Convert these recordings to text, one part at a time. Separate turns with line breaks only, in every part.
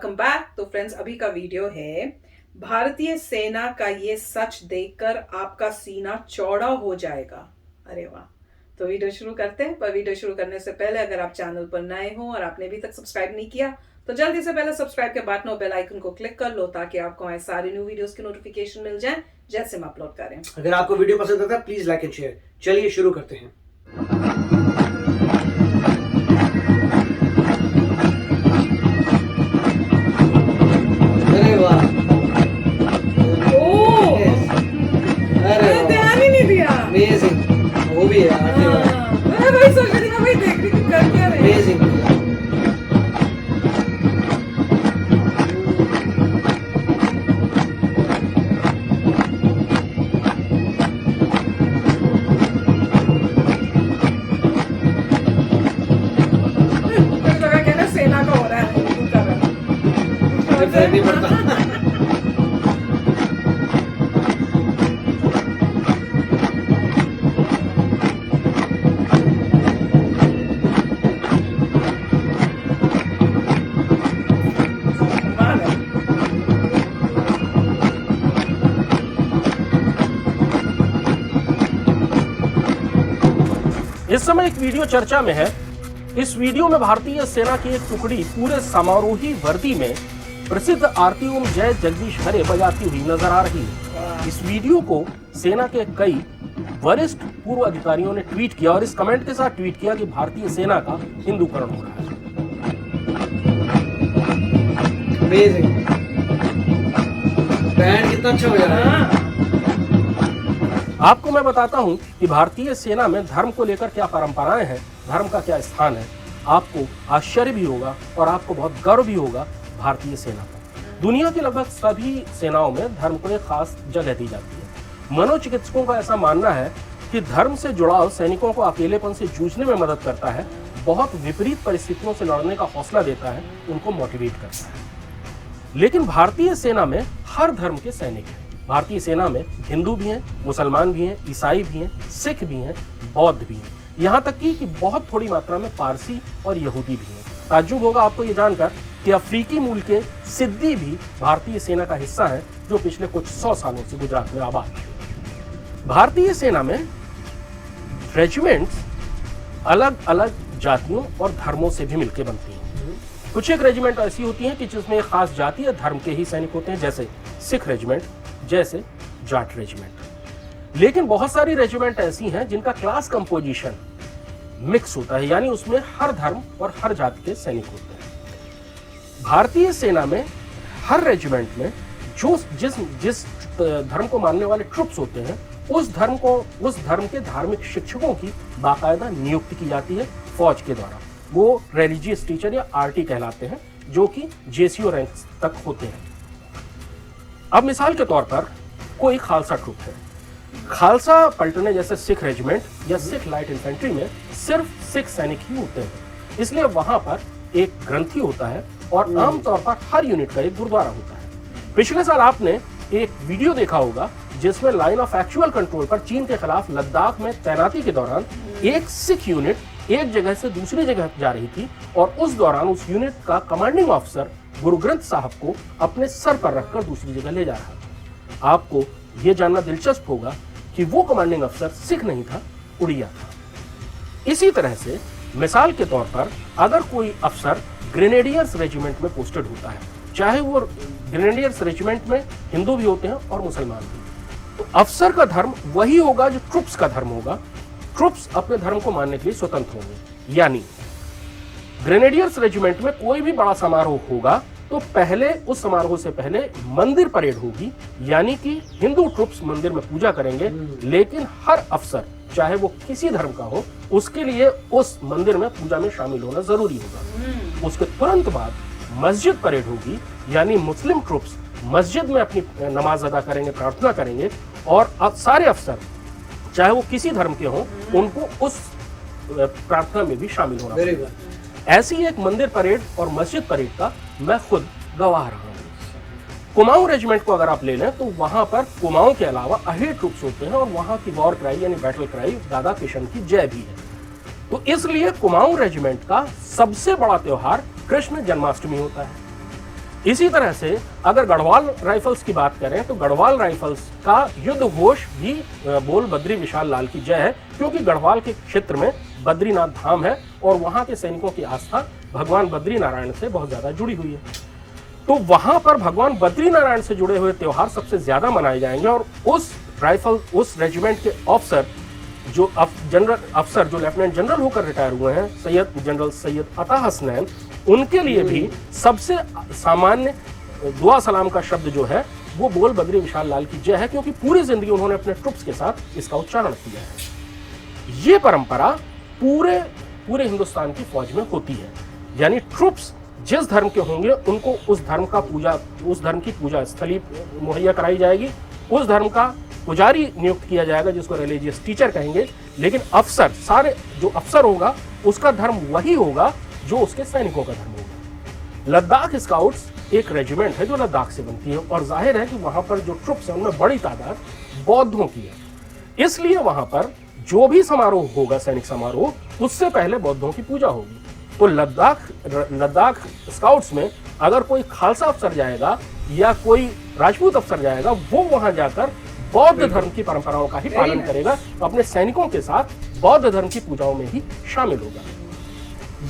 Welcome back. तो friends, अभी का वीडियो है भारतीय सेना का ये सच देखकर आपका सीना चौड़ा हो जाएगा। अरे वाह। तो वीडियो शुरू करते हैं, पर वीडियो शुरू करने से पहले अगर आप चैनल पर नए हो और आपने अभी तक सब्सक्राइब नहीं किया तो जल्दी से पहले सब्सक्राइब के बटन और बेल आइकन को क्लिक कर लो ताकि आपको हमारे सारे न्यू वीडियोस की नोटिफिकेशन मिल जाए जैसे हम अपलोड करें।
अगर आपको वीडियो पसंद आता है प्लीज लाइक एंड शेयर। चलिए शुरू करते हैं। अरे वाह,
अरे ध्यान ही नहीं दिया।
अमेजिंग। वो भी है
मैं वही सोच रही थी, मैं वही देख रही थी कर क्या रहे।
अमेजिंग।
सेना का हो रहा है,
फर्क नहीं पड़ता।
इस समय एक वीडियो चर्चा में है। इस वीडियो में भारतीय सेना की एक टुकड़ी पूरे समारोही वर्दी में प्रसिद्ध आरती ओम जय जगदीश हरे बजाती हुई नजर आ रही है। इस वीडियो को सेना के कई वरिष्ठ पूर्व अधिकारियों ने ट्वीट किया और इस कमेंट के साथ ट्वीट किया कि भारतीय सेना का हिंदूकरण हो रहा है।
अमेजिंग। बैंड कितना अच्छा हो जा रहा है।
आपको मैं बताता हूं कि भारतीय सेना में धर्म को लेकर क्या परंपराएं हैं, धर्म का क्या स्थान है। आपको आश्चर्य भी होगा और आपको बहुत गर्व भी होगा भारतीय सेना पर। दुनिया की लगभग सभी सेनाओं में धर्म को एक खास जगह दी जाती है। मनोचिकित्सकों का ऐसा मानना है कि धर्म से जुड़ाव सैनिकों को अकेलेपन से जूझने में मदद करता है, बहुत विपरीत परिस्थितियों से लड़ने का हौसला देता है, उनको मोटिवेट करता है। लेकिन भारतीय सेना में हर धर्म के सैनिक हैं। भारतीय सेना में हिंदू भी हैं, मुसलमान भी हैं, ईसाई भी हैं, सिख भी हैं, बौद्ध भी हैं, यहाँ तक कि बहुत थोड़ी मात्रा में पारसी और यहूदी भी हैं। ताज्जुब होगा आपको ये जानकर कि अफ्रीकी मूल के सिद्दी भी भारतीय सेना का हिस्सा हैं, जो पिछले कुछ 100 सालों से गुजरात में आबाद हैं। भारतीय सेना में रेजिमेंट्स अलग अलग जातियों और धर्मों से भी मिलकर बनती हैं। कुछ एक रेजिमेंट ऐसी होती हैं कि जिसमें एक खास जाति या धर्म के ही सैनिक होते हैं, जैसे सिख रेजिमेंट, जैसे जाट रेजिमेंट। लेकिन बहुत सारी रेजिमेंट ऐसी हैं जिनका क्लास कंपोजिशन मिक्स होता है, यानी उसमें हर धर्म और हर जाति के सैनिक होते हैं। भारतीय सेना में हर रेजिमेंट में जिस धर्म को मानने वाले ट्रुप्स होते हैं, उस धर्म के धार्मिक शिक्षकों की बाकायदा नियुक्ति की जाती है फौज के द्वारा। वो रिलीजियस टीचर या आरटी कहलाते हैं, जो कि जेसीओ रैंक तक होते हैं। अब मिसाल के तौर पर कोई खालसा ट्रुप है। खालसा पलटने जैसे सिख रेजिमेंट या सिख लाइट इन्फेंट्री में सिर्फ सिख सैनिक ही होते हैं, इसलिए वहां पर एक ग्रंथी होता है और आमतौर पर हर यूनिट का एक गुरुद्वारा होता है। पिछले साल आपने एक वीडियो देखा होगा जिसमें लाइन ऑफ एक्चुअल कंट्रोल पर चीन के खिलाफ लद्दाख में तैनाती के दौरान एक सिख यूनिट एक जगह से दूसरी जगह जा रही थी और उस दौरान उस यूनिट का कमांडिंग ऑफिसर गुरु ग्रंथ साहब को अपने सर पर रखकर दूसरी जगह ले जा रहा था। आपको यह जानना दिलचस्प होगा कि वो कमांडिंग अफसर सिख नहीं था, उड़िया था। इसी तरह से मिसाल के तौर पर अगर कोई अफसर ग्रेनेडियर्स रेजिमेंट में पोस्टेड होता है, चाहे वो ग्रेनेडियर्स रेजिमेंट में हिंदू भी होते हैं और मुसलमान भी, तो अफसर का धर्म वही होगा जो ट्रुप्स का धर्म होगा। ट्रुप्स अपने धर्म को मानने के लिए स्वतंत्र होंगे। यानी ग्रेनेडियर्स रेजिमेंट में कोई भी बड़ा समारोह होगा तो पहले उस समारोह से पहले मंदिर परेड होगी, यानी कि हिंदू ट्रुप्स मंदिर में पूजा करेंगे, लेकिन हर अफसर चाहे वो किसी धर्म का हो उसके लिए उस मंदिर में पूजा में शामिल होना जरूरी होगा। उसके तुरंत बाद मस्जिद परेड होगी, यानी मुस्लिम ट्रुप्स मस्जिद में अपनी नमाज अदा करेंगे, प्रार्थना करेंगे और सारे अफसर चाहे वो किसी धर्म के हों उनको उस प्रार्थना में भी शामिल होना होगा। ऐसी एक मंदिर परेड और मस्जिद परेड का मैं खुद गवाह रहा हूं। कुमाऊं रेजिमेंट को अगर आप ले लें तो वहां पर कुमाऊं के अलावा अहिर ट्रुप्स होते हैं और वहां की वॉर क्राई यानी बैटल क्राई दादा किशन की जय भी है। तो इसलिए कुमाऊं रेजिमेंट का सबसे बड़ा त्योहार कृष्ण जन्माष्टमी होता है। इसी तरह से अगर गढ़वाल राइफल्स की बात करें तो गढ़वाल राइफल्स का युद्ध घोष भी बोल बद्री विशाल लाल की जय है, क्योंकि गढ़वाल के क्षेत्र में बद्रीनाथ धाम है और वहां के सैनिकों की आस्था भगवान बद्री नारायण से बहुत ज्यादा जुड़ी हुई है। तो वहां पर भगवान बद्री नारायण से जुड़े हुए त्योहार सबसे ज्यादा मनाए जाएंगे और उस रेजिमेंट के ऑफिसर जो लेफ्टिनेंट जनरल होकर रिटायर हुए हैं, जनरल सैयद अता हसनैन, उनके लिए भी सबसे सामान्य दुआ सलाम का शब्द जो है वो बोल बद्री विशाल लाल की जय है, क्योंकि पूरी जिंदगी उन्होंने अपने ट्रुप्स के साथ इसका उच्चारण किया है। ये परंपरा पूरे हिंदुस्तान की फौज में होती है, यानी ट्रुप्स जिस धर्म के होंगे उनको उस धर्म की पूजा स्थली मुहैया कराई जाएगी, उस धर्म का पुजारी नियुक्त किया जाएगा जिसको रिलीजियस टीचर कहेंगे, लेकिन सारे जो अफसर होगा उसका धर्म वही होगा जो उसके सैनिकों का धर्म होगा। लद्दाख स्काउट्स एक रेजिमेंट है जो लद्दाख से बनती है और जाहिर है कि वहां पर जो ट्रुप्स है उनमें बड़ी तादाद बौद्धों की है, इसलिए वहां पर जो भी समारोह होगा, सैनिक समारोह, उससे पहले बौद्धों की पूजा होगी। तो लद्दाख स्काउट्स में अगर कोई खालसा अफसर जाएगा या कोई राजपूत अफसर जाएगा, वो वहां जाकर बौद्ध धर्म की परंपराओं का ही पालन करेगा, अपने सैनिकों के साथ बौद्ध धर्म की पूजाओं में ही शामिल होगा।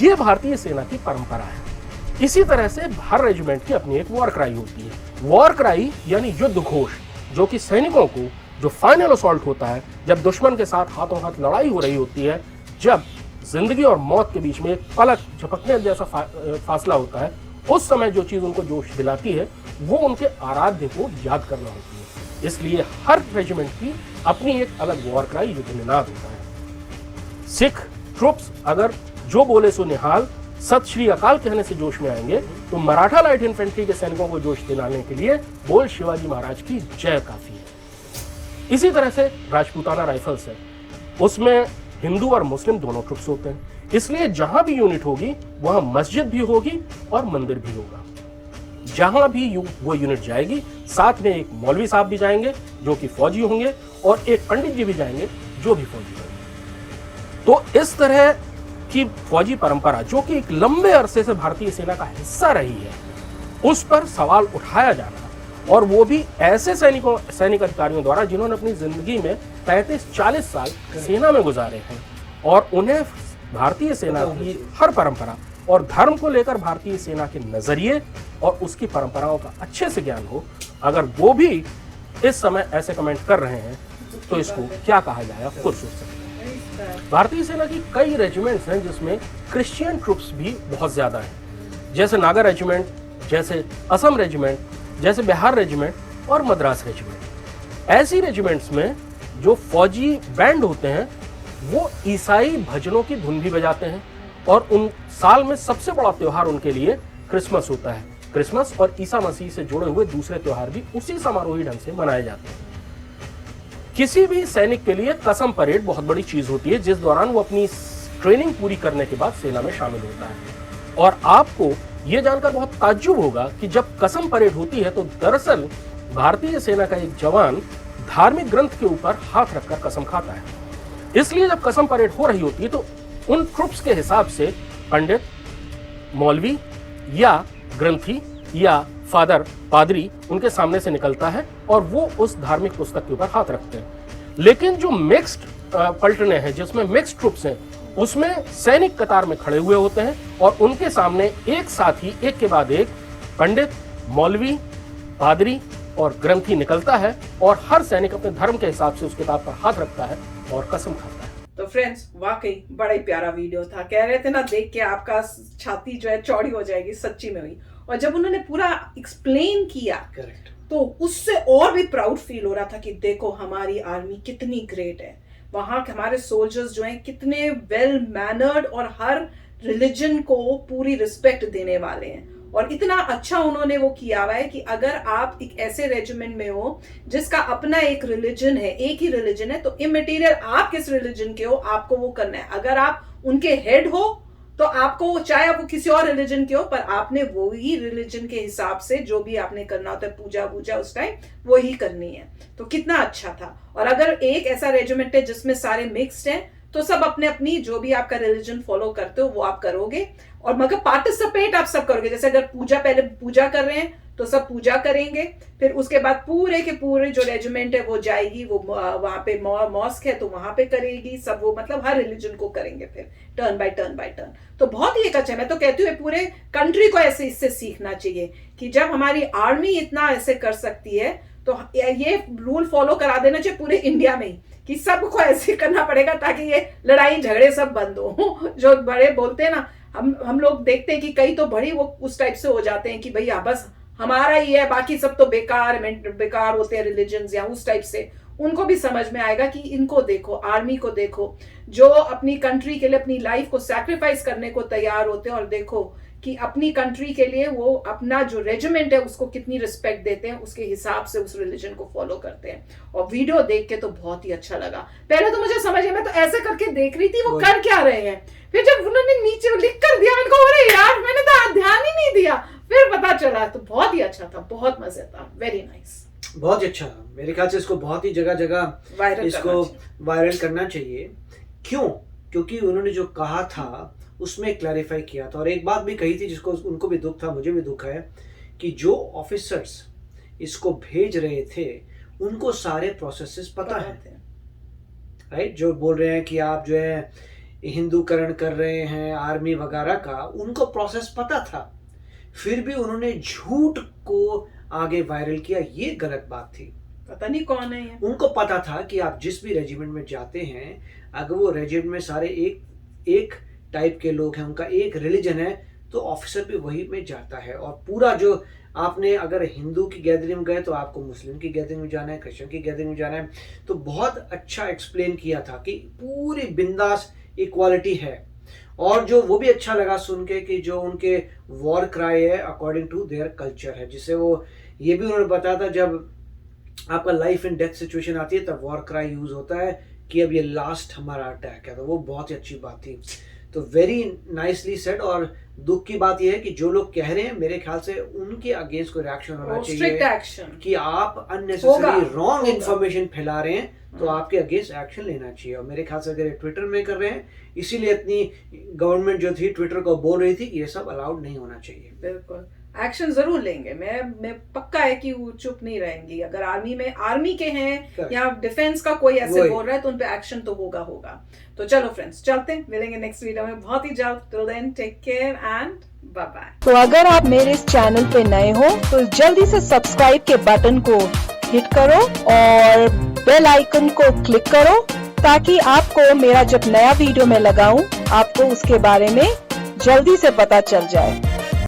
ये भारतीय सेना की परंपरा है। इसी तरह से हर रेजिमेंट की अपनी एक वॉर क्राई होती है। वॉर क्राई यानी युद्ध घोष, जो कि सैनिकों को जो फाइनल असॉल्ट होता है, जब दुश्मन के साथ हाथों हाथ लड़ाई हो रही होती है, जब जिंदगी और मौत के बीच में एक पलक झपकने जैसा फासला होता है, उस समय जो चीज उनको जोश दिलाती है वो उनके आराध्य को याद करना होती है। इसलिए हर रेजिमेंट की अपनी एक अलग वॉर क्राई युद्ध निनाद होता है। सिख ट्रुप्स अगर जो बोले सो निहाल, सत श्री अकाल कहने से जोश में आएंगे, तो मराठा लाइट इन्फेंट्री के सैनिकों को जोश दिलाने के लिए बोल शिवाजी महाराज की जय काफी है। इसी तरह से राजपूताना राइफल्स है, उसमें हिंदू और मुस्लिम दोनों ट्रुप्स होते हैं, इसलिए जहां भी यूनिट होगी वहां मस्जिद भी होगी और मंदिर भी होगा। जहां भी वो यूनिट जाएगी साथ में एक मौलवी साहब भी जाएंगे जो कि फौजी होंगे और एक पंडित जी भी जाएंगे जो भी फौजी होंगे। तो इस तरह की फौजी परंपरा जो कि एक लंबे अरसे से भारतीय सेना का हिस्सा रही है, उस पर सवाल उठाया जा रहा है, और वो भी ऐसे सैनिक अधिकारियों द्वारा जिन्होंने अपनी जिंदगी में 35-40 साल सेना में गुजारे हैं और उन्हें भारतीय सेना की हर परंपरा और धर्म को लेकर भारतीय सेना के नजरिए और उसकी परंपराओं का अच्छे से ज्ञान हो। अगर वो भी इस समय ऐसे कमेंट कर रहे हैं तो इसको क्या कहा जाए, आप खुद सोच सकते हैं। भारतीय सेना की कई रेजिमेंट्स हैं जिसमें क्रिश्चियन ट्रुप्स भी बहुत ज्यादा हैं, जैसे नागा रेजिमेंट, जैसे असम रेजिमेंट, जैसे बिहार रेजिमेंट और मद्रास रेजिमेंट। ऐसी रेजिमेंट्स में जो फौजी बैंड होते हैं वो ईसाई भजनों की धुन भी बजाते हैं, और उन साल में सबसे बड़ा त्योहार उनके लिए क्रिसमस होता है। क्रिसमस और ईसा मसीह से जुड़े हुए दूसरे त्योहार भी उसी समारोही ढंग से मनाए जाते हैं। किसी भी सैनिक के लिए कसम परेड बहुत बड़ी चीज होती है, जिस दौरान वो अपनी ट्रेनिंग पूरी करने के बाद सेना में शामिल होता है। और आपको यह जानकर बहुत ताज्जुब होगा कि जब कसम परेड होती है तो दरअसल भारतीय सेना का एक जवान धार्मिक ग्रंथ के ऊपर हाथ रखकर कसम खाता है। इसलिए जब कसम परेड हो रही होती है तो उन ट्रुप्स के हिसाब से पंडित, मौलवी या ग्रंथी या फादर, पादरी उनके सामने से निकलता है और वो उस धार्मिक पुस्तक के ऊपर हाथ रखते हैं। लेकिन जो मिक्स्ड पलटने हैं जिसमें मिक्स्ड ट्रुप्स हैं, उसमें सैनिक कतार में खड़े हुए होते हैं और उनके सामने एक साथ ही एक के बाद एक पंडित, मौलवी, पादरी और ग्रंथी निकलता है और हर सैनिक अपने धर्म के हिसाब से उस किताब पर हाथ रखता है और कसम खाता है।
तो फ्रेंड्स, वाकई बड़ा ही प्यारा वीडियो था। कह रहे थे ना, देख के आपका छाती जो है चौड़ी हो जाएगी, सच्ची में हुई। और जब उन्होंने पूरा एक्सप्लेन किया
करेक्ट,
तो उससे और भी प्राउड फील हो रहा था कि देखो हमारी आर्मी कितनी ग्रेट है, वहां के हमारे सोल्जर्स जो हैं कितने वेल मैनर्ड और हर रिलीजन को पूरी रिस्पेक्ट देने वाले हैं। और इतना अच्छा उन्होंने वो किया हुआ है कि अगर आप एक ऐसे रेजिमेंट में हो जिसका अपना एक रिलीजन है, एक ही रिलीजन है, तो इमटेरियल आप किस रिलीजन के हो आपको वो करना है। अगर आप उनके हेड हो तो आपको, चाहे आपको किसी और रिलीजन के हो, पर आपने वो ही रिलीजन के हिसाब से जो भी आपने करना होता है, पूजा उस टाइम वो ही करनी है। तो कितना अच्छा था। और अगर एक ऐसा रेजिमेंट है जिसमें सारे मिक्स्ड हैं, तो सब अपने अपनी जो भी आपका रिलीजन फॉलो करते हो वो आप करोगे, और मगर पार्टिसिपेट आप सब करोगे। जैसे अगर पूजा, पहले पूजा कर रहे हैं तो सब पूजा करेंगे, फिर उसके बाद पूरे के पूरे जो रेजिमेंट है वो जाएगी, वो वहां पे मॉस्क है तो वहां पे करेगी सब, वो मतलब हर रिलीजन को करेंगे फिर turn by turn by turn. तो बहुत ही एक अच्छा है। मैं तो कहती हूँ पूरे कंट्री को ऐसे इससे सीखना चाहिए कि जब हमारी आर्मी इतना ऐसे कर सकती है तो ये रूल फॉलो करा देना चाहिए पूरे इंडिया में ही, कि सबको ऐसे करना पड़ेगा ताकि ये लड़ाई झगड़े सब बंद हो। जो बड़े बोलते हैं ना, हम लोग देखते हैं कि कई तो बड़ी वो उस टाइप से हो जाते हैं कि भैया बस हमारा ही है, बाकी सब तो बेकार होते हैं रिलीजन्स, या उस टाइप से। उनको भी समझ में आएगा कि इनको देखो, आर्मी को देखो, जो अपनी कंट्री के लिए अपनी लाइफ को सैक्रिफाइस करने को तैयार होते हैं, और देखो कि अपनी कंट्री के लिए वो अपना जो रेजिमेंट है उसको कितनी रिस्पेक्ट देते हैं, उसके हिसाब से उस रिलीजन को फॉलो करते हैं। और वीडियो देख के तो बहुत ही अच्छा लगा। पहले तो मुझे समझ, मैं तो ऐसे करके देख रही थी वो कर क्या रहे हैं, फिर जब उन्होंने नीचे लिख कर दिया मैंने कहा अरे यार मैंने तो ध्यान ही नहीं दिया, फिर पता चला। तो बहुत ही अच्छा था, बहुत मजे था, वेरी नाइस,
बहुत ही अच्छा। मेरे ख्याल से इसको बहुत ही जगह जगह इसको वायरल करना चाहिए। क्यों? क्योंकि उन्होंने जो कहा था उसमें क्लैरिफाई किया था, और एक बात भी कही थी जिसको उनको भी दुख था, मुझे भी दुख है, कि जो ऑफिसर्स इसको भेज रहे थे उनको सारे प्रोसेसेस पता है, राइट? जो बोल रहे हैं कि आप जो है हिंदूकरण कर रहे हैं आर्मी वगैरह का, उनको प्रोसेस पता था, फिर भी उन्होंने झूठ को आगे वायरल किया। ये गलत बात थी।
पता नहीं कौन है ये।
उनको पता था कि आप जिस भी रेजिमेंट में जाते हैं, अगर वो रेजिमेंट में सारे एक टाइप के लोग हैं, उनका एक रिलीजन है, तो ऑफिसर भी वही में जाता है। और पूरा जो आपने अगर हिंदू की गैदरिंग में गए तो आपको मुस्लिम की गैदरिंग में जाना है, क्रिश्चियन की गैदरिंग में जाना है। तो बहुत अच्छा एक्सप्लेन किया था कि पूरी बिंदास इक्वालिटी है। और जो वो भी अच्छा लगा सुन के कि जो उनके वॉर क्राई है अकॉर्डिंग टू देयर कल्चर है, जिससे वो ये भी उन्होंने बताया था जब आपका लाइफ एंड डेथ सिचुएशन आती है तब वॉर क्राई यूज होता है कि अब ये लास्ट हमारा अटैक है। तो वो बहुत ही अच्छी बात थी। तो वेरी नाइसली सेड। और दुख की बात यह है कि जो लोग कह रहे हैं, मेरे ख्याल से उनके अगेंस्ट कोई रिएक्शन होना चाहिए कि आप अननेसेसरी रॉन्ग इन्फॉर्मेशन फैला रहे हैं, तो आपके अगेंस्ट एक्शन लेना चाहिए। और मेरे ख्याल से अगर ट्विटर में कर रहे हैं, इसीलिए इतनी गवर्नमेंट जो थी ट्विटर को बोल रही थी कि ये सब अलाउड नहीं होना चाहिए।
बिल्कुल एक्शन जरूर लेंगे। मैं पक्का है कि वो चुप नहीं रहेंगी। अगर आर्मी के हैं या डिफेंस का कोई ऐसे बोल रहा है तो उन पे एक्शन तो होगा। तो चलो फ्रेंड्स, चलते हैं, मिलेंगे नेक्स्ट वीडियो में बहुत ही जल्द। Till then take care and bye bye.
तो अगर आप मेरे इस चैनल पे नए हो तो जल्दी से सब्सक्राइब के बटन को हिट करो और बेल आइकन को क्लिक करो, ताकि आपको मेरा जब नया वीडियो मैं लगाऊं आपको उसके बारे में जल्दी से पता चल जाए।